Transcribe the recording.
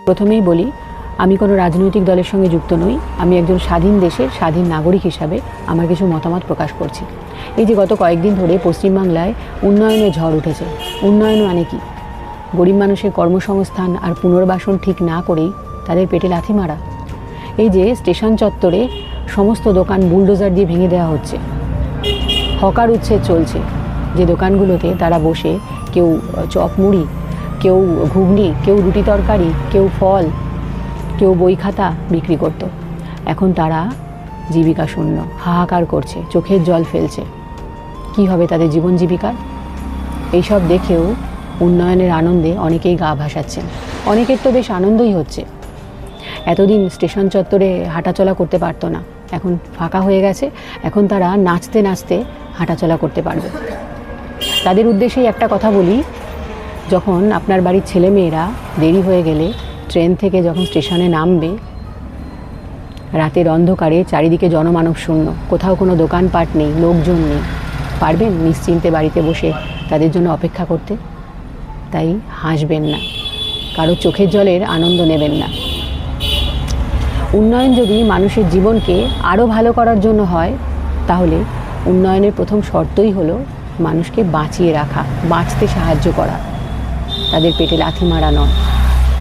প্রথমেই বলি, আমি কোনো রাজনৈতিক দলের সঙ্গে যুক্ত নই। আমি একজন স্বাধীন দেশের স্বাধীন নাগরিক হিসাবে আমার কিছু মতামত প্রকাশ করছি। এই যে গত কয়েকদিন ধরে পশ্চিমবাংলায় উন্নয়নের ঝড় উঠেছে। উন্নয়ন মানে কি? গরিব মানুষের কর্মসংস্থান আর পুনর্বাসন ঠিক না করেই তাদের পেটে লাথি মারা। এই যে স্টেশন চত্বরে সমস্ত দোকান বুলডোজার দিয়ে ভেঙে দেওয়া হচ্ছে, হকার উচ্ছেদ চলছে, যে দোকানগুলোতে তারা বসে কেউ চপ মুড়ি, কেউ ঘুগনি, কেউ রুটি তরকারি, কেউ ফল, কেউ বই খাতা বিক্রি করত, এখন তারা জীবিকা শূন্য, হাহাকার করছে, চোখের জল ফেলছে। কি হবে তাদের জীবন জীবিকার? এইসব দেখেও উন্নয়নের আনন্দে অনেকেই গা ভাসাচ্ছেন। অনেকের তো বেশ আনন্দই হচ্ছে। এতদিন স্টেশন চত্বরে হাঁটাচলা করতে পারতো না, এখন ফাঁকা হয়ে গেছে, এখন তারা নাচতে নাচতে হাঁটাচলা করতে পারবে। তাদের উদ্দেশ্যেই একটা কথা বলি, যখন আপনার বাড়ির ছেলেমেয়েরা দেরি হয়ে গেলে ট্রেন থেকে যখন স্টেশনে নামবে, রাতের অন্ধকারে চারিদিকে জনমানব শূন্য, কোথাও কোনো দোকানপাট নেই, লোকজন নেই, পারবেন নিশ্চিন্তে বাড়িতে বসে তাদের জন্য অপেক্ষা করতে? তাই হাসবেন না, কারো চোখের জলের আনন্দ নেবেন না। উন্নয়ন যদি মানুষের জীবনকে আরও ভালো করার জন্য হয়, তাহলে উন্নয়নের প্রথম শর্তই হলো মানুষকে বাঁচিয়ে রাখা, বাঁচতে সাহায্য করা, তাদের পেটে লাথি মারা নয়।